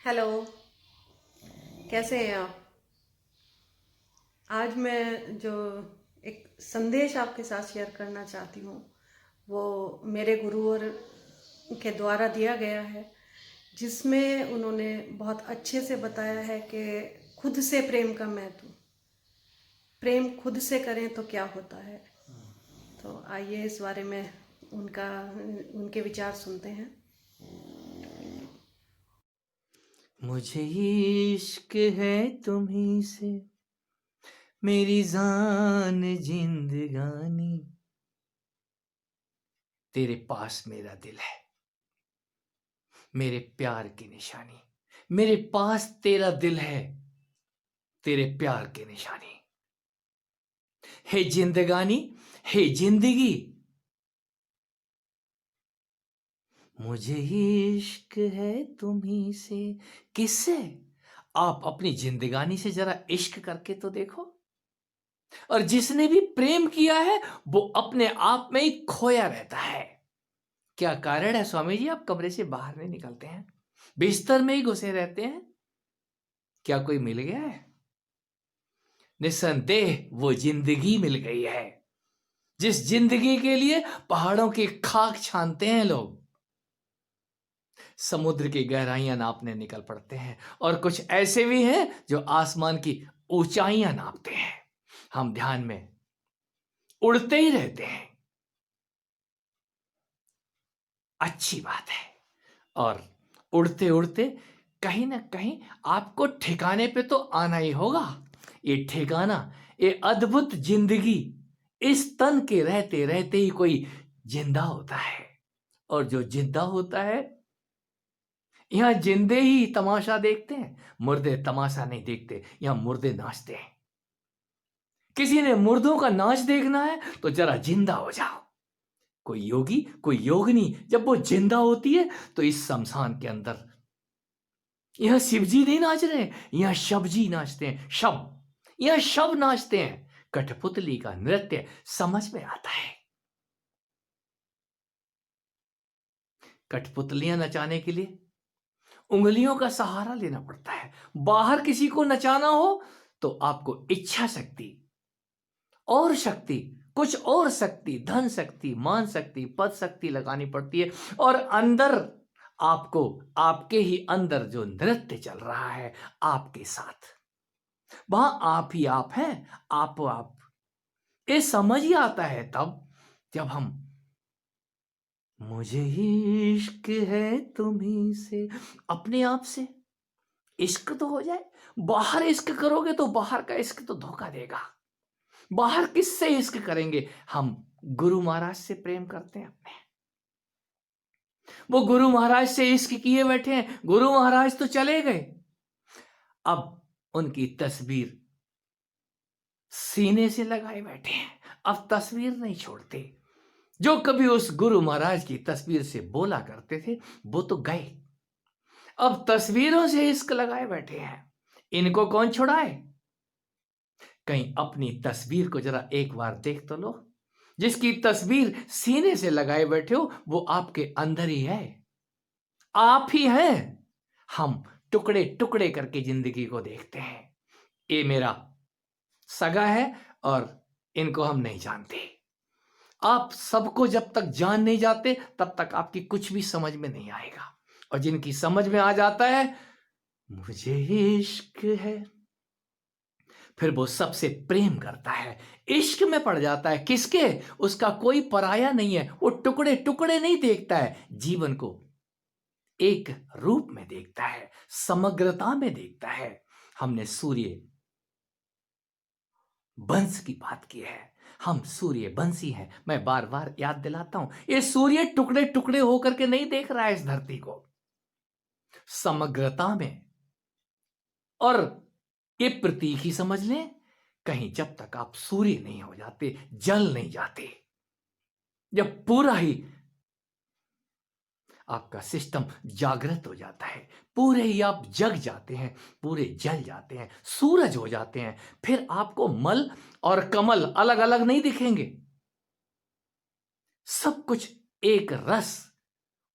Hello. कैसे हैं आप? आज मैं जो एक संदेश आपके साथ शेयर करना चाहती हूँ वो मेरे गुरुवर के द्वारा दिया गया है, जिसमें उन्होंने बहुत अच्छे से बताया है कि खुद से प्रेम का महत्व, प्रेम खुद से करें तो क्या होता है। तो आइए इस बारे में उनका उनके विचार सुनते हैं। मुझे इश्क है तुम्ही से, मेरी जान जिंदगानी। तेरे पास मेरा दिल है, मेरे प्यार की निशानी। मेरे पास तेरा दिल है, तेरे प्यार की निशानी। हे जिंदगानी, हे जिंदगी, मुझे इश्क है तुम्ही से। किससे? आप अपनी जिंदगानी से जरा इश्क करके तो देखो। और जिसने भी प्रेम किया है वो अपने आप में ही खोया रहता है। क्या कारण है स्वामी जी, आप कमरे से बाहर नहीं निकलते हैं, बिस्तर में ही घुसे रहते हैं? क्या कोई मिल गया है? निस्संदेह वो जिंदगी मिल गई है, जिस जिंदगी के लिए पहाड़ों की खाक छानते हैं लोग, समुद्र की गहराइयां नापने निकल पड़ते हैं। और कुछ ऐसे भी हैं जो आसमान की ऊंचाइयां नापते हैं। हम ध्यान में उड़ते ही रहते हैं। अच्छी बात है। और उड़ते उड़ते कहीं ना कहीं आपको ठिकाने पे तो आना ही होगा। ये ठिकाना, ये अद्भुत जिंदगी, इस तन के रहते रहते ही कोई जिंदा होता है। और जो जिंदा होता है, यहाँ जिंदे ही तमाशा देखते हैं, मुर्दे तमाशा नहीं देखते। यहाँ मुर्दे नाचते हैं। किसी ने मुर्दों का नाच देखना है तो जरा जिंदा हो जाओ। कोई योगी, कोई योगिनी जब वो जिंदा होती है तो इस शमशान के अंदर, यहां शिवजी नहीं नाच रहे, यहां शवजी नाचते हैं। शव, यहां शव नाचते हैं। कठपुतली का नृत्य समझ में आता है। कठपुतलियां नचाने के लिए उंगलियों का सहारा लेना पड़ता है। बाहर किसी को नचाना हो तो आपको इच्छा शक्ति और शक्ति, कुछ और शक्ति, धन शक्ति, मान शक्ति, पद शक्ति लगानी पड़ती है। और अंदर आपको, आपके ही अंदर जो नृत्य चल रहा है आपके साथ, वहां आप ही आप हैं। आप ये समझ ही आता है तब जब हम, मुझे इश्क है तुम्ही से, अपने आप से इश्क तो हो जाए। बाहर इश्क करोगे तो बाहर का इश्क तो धोखा देगा। बाहर किससे इश्क करेंगे? हम गुरु महाराज से प्रेम करते हैं अपने। वो गुरु महाराज से इश्क किए बैठे हैं। गुरु महाराज तो चले गए, अब उनकी तस्वीर सीने से लगाए बैठे हैं। अब तस्वीर नहीं छोड़ते। जो कभी उस गुरु महाराज की तस्वीर से बोला करते थे वो तो गए, अब तस्वीरों से इश्क लगाए बैठे हैं। इनको कौन छुड़ाए? कहीं अपनी तस्वीर को जरा एक बार देख तो लो। जिसकी तस्वीर सीने से लगाए बैठे हो वो आपके अंदर ही है, आप ही हैं। हम टुकड़े टुकड़े करके जिंदगी को देखते हैं। ये मेरा सगा है और इनको हम नहीं जानते। आप सबको जब तक जान नहीं जाते तब तक आपकी कुछ भी समझ में नहीं आएगा। और जिनकी समझ में आ जाता है मुझे इश्क है, फिर वो सबसे प्रेम करता है, इश्क में पड़ जाता है। किसके? उसका कोई पराया नहीं है। वो टुकड़े टुकड़े नहीं देखता है, जीवन को एक रूप में देखता है, समग्रता में देखता है। हमने सूर्य वंश की बात की है। हम सूर्य वंशी हैं। मैं बार बार याद दिलाता हूं, ये सूर्य टुकड़े टुकड़े होकर के नहीं देख रहा है इस धरती को, समग्रता में। और ये प्रतीक ही समझ लें। कहीं जब तक आप सूर्य नहीं हो जाते, जल नहीं जाते, जब पूरा ही आपका सिस्टम जागृत हो जाता है, पूरे ही आप जग जाते हैं, पूरे जल जाते हैं, सूरज हो जाते हैं, फिर आपको मल और कमल अलग अलग नहीं दिखेंगे। सब कुछ एक रस,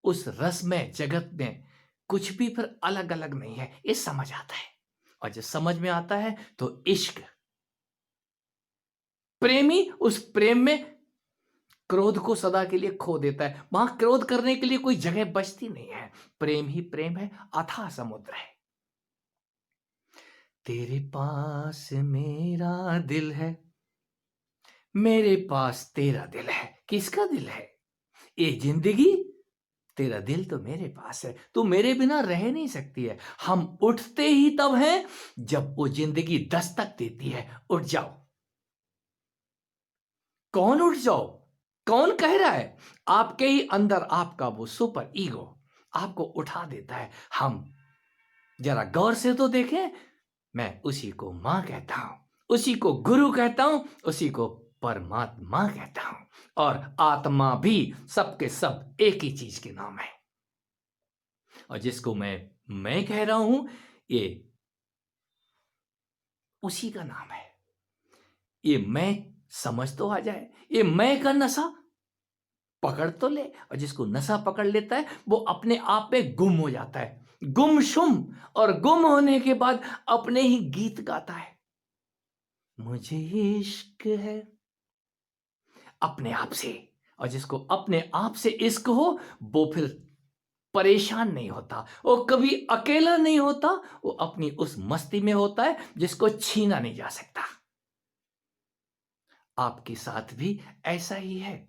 उस रस में, जगत में कुछ भी फिर अलग अलग नहीं है, ये समझ आता है। और जब समझ में आता है तो इश्क, प्रेमी उस प्रेम में क्रोध को सदा के लिए खो देता है। वहां क्रोध करने के लिए कोई जगह बचती नहीं है। प्रेम ही प्रेम है, अथाह समुद्र है। तेरे पास मेरा दिल है, मेरे पास तेरा दिल है। किसका दिल है? ये जिंदगी, तेरा दिल तो मेरे पास है, तू मेरे बिना रह नहीं सकती है। हम उठते ही तब हैं जब वो जिंदगी दस्तक देती है, उठ जाओ। कौन उठ जाओ? कौन कह रहा है? आपके ही अंदर आपका वो सुपर ईगो आपको उठा देता है। हम जरा गौर से तो देखें, मैं उसी को मां कहता हूं, उसी को गुरु कहता हूं, उसी को परमात्मा कहता हूं। और आत्मा भी सबके सब एक ही चीज के नाम है। और जिसको मैं कह रहा हूं, ये उसी का नाम है। ये मैं समझ तो आ जाए, ये मैं का नशा पकड़ तो ले। और जिसको नशा पकड़ लेता है वो अपने आप में गुम हो जाता है, गुमशुम। और गुम होने के बाद अपने ही गीत गाता है, मुझे इश्क है, अपने आप से। और जिसको अपने आप से इश्क हो, वो फिर परेशान नहीं होता, वो कभी अकेला नहीं होता, वो अपनी उस मस्ती में होता है जिसको छीना नहीं जा सकता। आपके साथ भी ऐसा ही है।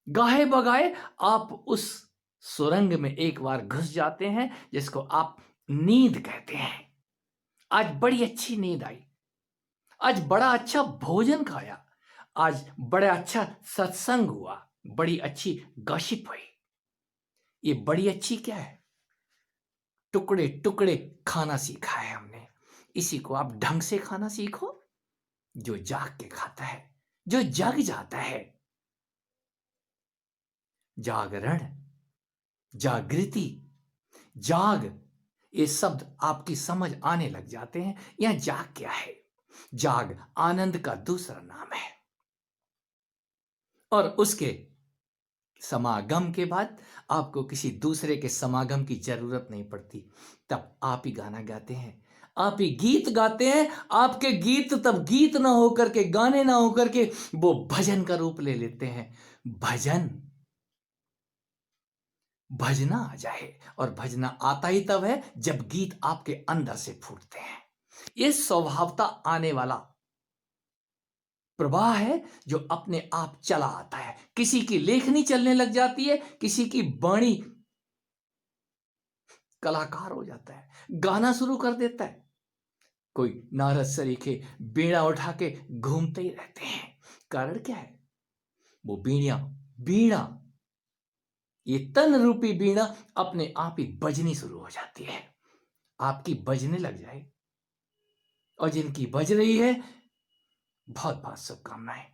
गाहे बगाए आप उस सुरंग में एक बार घुस जाते हैं जिसको आप नींद कहते हैं। आज बड़ी अच्छी नींद आई, आज बड़ा अच्छा भोजन खाया, आज बड़ा अच्छा सत्संग हुआ, बड़ी अच्छी गॉसिप हुई। ये बड़ी अच्छी क्या है? टुकड़े टुकड़े खाना सीखा है हमने। इसी को आप ढंग से खाना सीखो। जो जाग के खाता है, जो जग जाता है। जागरण, जागृति, जाग, ये शब्द आपकी समझ आने लग जाते हैं। यह जाग क्या है? जाग आनंद का दूसरा नाम है। और उसके समागम के बाद आपको किसी दूसरे के समागम की जरूरत नहीं पड़ती। तब आप ही गाना गाते हैं, आप ही गीत गाते हैं। आपके गीत तब गीत ना होकर के, गाने ना होकर के, वो भजन का रूप ले लेते हैं। भजन, भजना आ जाए। और भजना आता ही तब है जब गीत आपके अंदर से फूटते हैं। ये स्वभावता आने वाला प्रवाह है जो अपने आप चला आता है। किसी की लेखनी चलने लग जाती है, किसी की वाणी कलाकार हो जाता है, गाना शुरू कर देता है। कोई नारद सरीखे बीड़ा उठा के घूमते ही रहते हैं। कारण क्या है? वो बीड़ा, ये तन रूपी बीड़ा अपने आप ही बजनी शुरू हो जाती है। आपकी बजने लग जाए। और जिनकी बज रही है, बहुत बहुत शुभकामनाएं।